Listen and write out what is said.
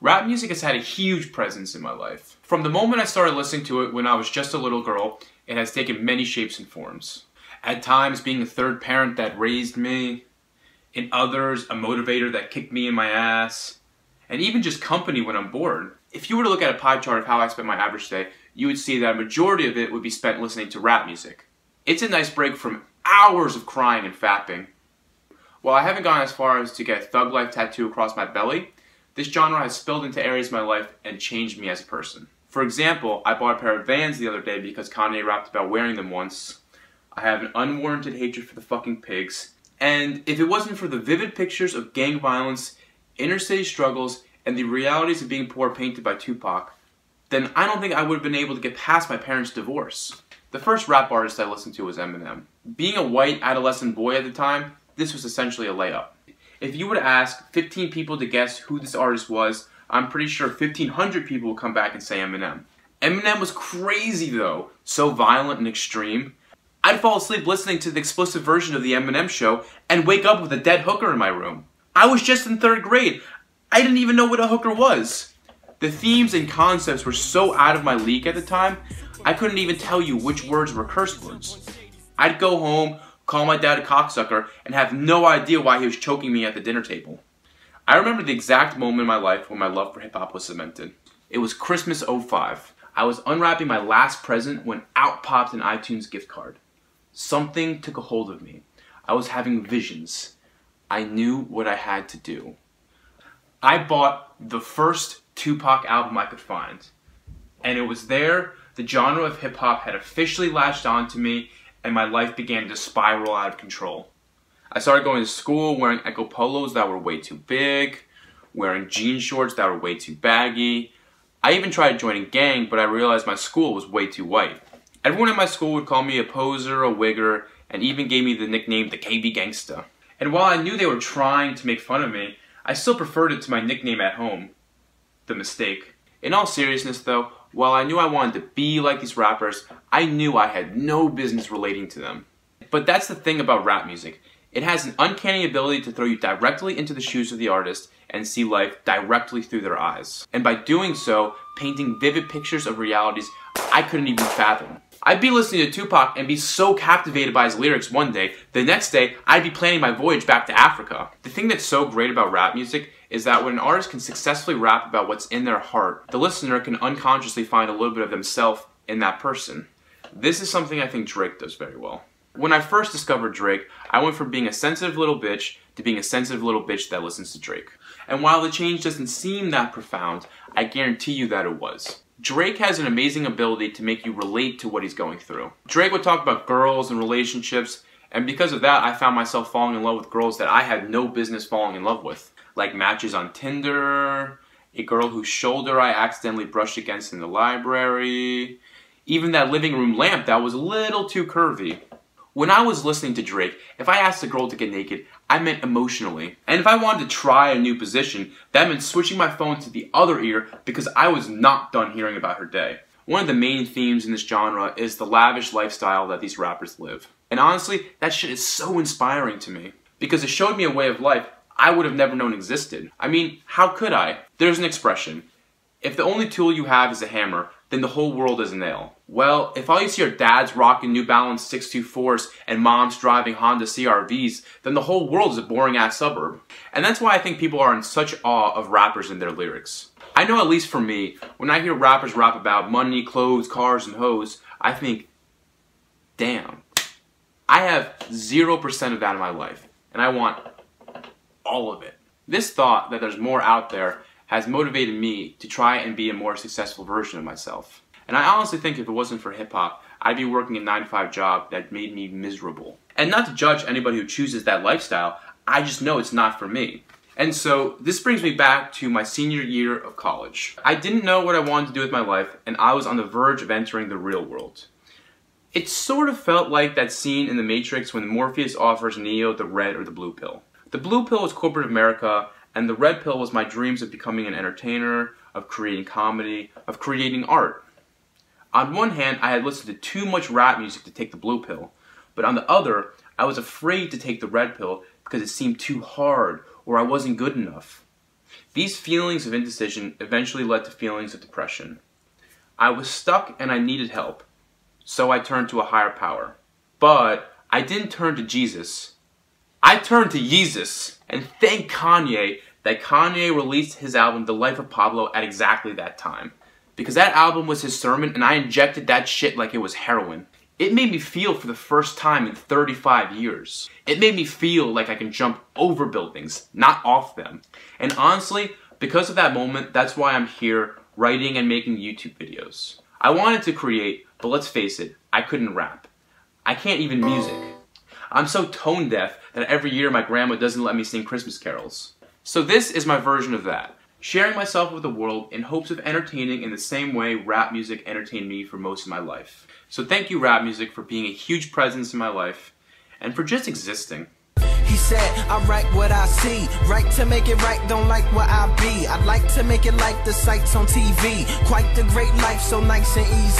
Rap music has had a huge presence in my life. From the moment I started listening to it when I was just a little girl, it has taken many shapes and forms. At times being a third parent that raised me, in others a motivator that kicked me in my ass, and even just company when I'm bored. If you were to look at a pie chart of how I spent my average day, you would see that a majority of it would be spent listening to rap music. It's a nice break from hours of crying and fapping. While I haven't gone as far as to get a Thug Life tattoo across my belly, this genre has spilled into areas of my life and changed me as a person. For example, I bought a pair of Vans the other day because Kanye rapped about wearing them once. I have an unwarranted hatred for the fucking pigs. And if it wasn't for the vivid pictures of gang violence, inner city struggles, and the realities of being poor painted by Tupac, then I don't think I would have been able to get past my parents' divorce. The first rap artist I listened to was Eminem. Being a white adolescent boy at the time, this was essentially a layup. If you were to ask 15 people to guess who this artist was, I'm pretty sure 1,500 people will come back and say Eminem. Eminem was crazy though, so violent and extreme. I'd fall asleep listening to the explicit version of the Eminem show and wake up with a dead hooker in my room. I was just in 3rd grade. I didn't even know what a hooker was. The themes and concepts were so out of my league at the time, I couldn't even tell you which words were curse words. I'd go home, call my dad a cocksucker, and have no idea why he was choking me at the dinner table. I remember the exact moment in my life when my love for hip-hop was cemented. It was Christmas '05. I was unwrapping my last present when out popped an iTunes gift card. Something took a hold of me. I was having visions. I knew what I had to do. I bought the first Tupac album I could find. And it was there the genre of hip-hop had officially latched onto me and my life began to spiral out of control. I started going to school wearing Echo Polos that were way too big, wearing jean shorts that were way too baggy. I even tried joining gang, but I realized my school was way too white. Everyone in my school would call me a poser, a wigger, and even gave me the nickname the KB Gangsta. And while I knew they were trying to make fun of me, I still preferred it to my nickname at home, The Mistake. In all seriousness though, while I knew I wanted to be like these rappers, I knew I had no business relating to them. But that's the thing about rap music. It has an uncanny ability to throw you directly into the shoes of the artist and see life directly through their eyes. And by doing so, painting vivid pictures of realities I couldn't even fathom. I'd be listening to Tupac and be so captivated by his lyrics one day, the next day I'd be planning my voyage back to Africa. The thing that's so great about rap music is that when an artist can successfully rap about what's in their heart, the listener can unconsciously find a little bit of themselves in that person. This is something I think Drake does very well. When I first discovered Drake, I went from being a sensitive little bitch to being a sensitive little bitch that listens to Drake. And while the change doesn't seem that profound, I guarantee you that it was. Drake has an amazing ability to make you relate to what he's going through. Drake would talk about girls and relationships, and because of that, I found myself falling in love with girls that I had no business falling in love with. Like matches on Tinder, a girl whose shoulder I accidentally brushed against in the library, even that living room lamp that was a little too curvy. When I was listening to Drake, if I asked a girl to get naked, I meant emotionally. And if I wanted to try a new position, that meant switching my phone to the other ear because I was not done hearing about her day. One of the main themes in this genre is the lavish lifestyle that these rappers live. And honestly, that shit is so inspiring to me. Because it showed me a way of life I would have never known existed. I mean, how could I? There's an expression. If the only tool you have is a hammer, then the whole world is a nail. Well, if all you see are dads rocking New Balance 624s and moms driving Honda CR-Vs, then the whole world is a boring-ass suburb. And that's why I think people are in such awe of rappers and their lyrics. I know at least for me, when I hear rappers rap about money, clothes, cars, and hoes, I think, damn, I have 0% of that in my life, and I want all of it. This thought that there's more out there has motivated me to try and be a more successful version of myself. And I honestly think if it wasn't for hip-hop, I'd be working a 9-to-5 job that made me miserable. And not to judge anybody who chooses that lifestyle, I just know it's not for me. And so, this brings me back to my senior year of college. I didn't know what I wanted to do with my life, and I was on the verge of entering the real world. It sort of felt like that scene in The Matrix when Morpheus offers Neo the red or the blue pill. The blue pill was corporate America, and the red pill was my dreams of becoming an entertainer, of creating comedy, of creating art. On one hand, I had listened to too much rap music to take the blue pill, but on the other, I was afraid to take the red pill because it seemed too hard or I wasn't good enough. These feelings of indecision eventually led to feelings of depression. I was stuck and I needed help, so I turned to a higher power. But I didn't turn to Jesus. I turned to Yeezus. And thank Kanye that Kanye released his album The Life of Pablo at exactly that time. Because that album was his sermon and I injected that shit like it was heroin. It made me feel for the first time in 35 years. It made me feel like I can jump over buildings, not off them. And honestly, because of that moment, that's why I'm here writing and making YouTube videos. I wanted to create, but let's face it, I couldn't rap. I can't even music. I'm so tone deaf that every year my grandma doesn't let me sing Christmas carols. So this is my version of that. Sharing myself with the world in hopes of entertaining in the same way rap music entertained me for most of my life. So thank you, rap music, for being a huge presence in my life, and for just existing. He said, I write what I see, right to make it right, don't like what I be. I'd like to make it like the sights on TV, quite the great life, so nice and easy.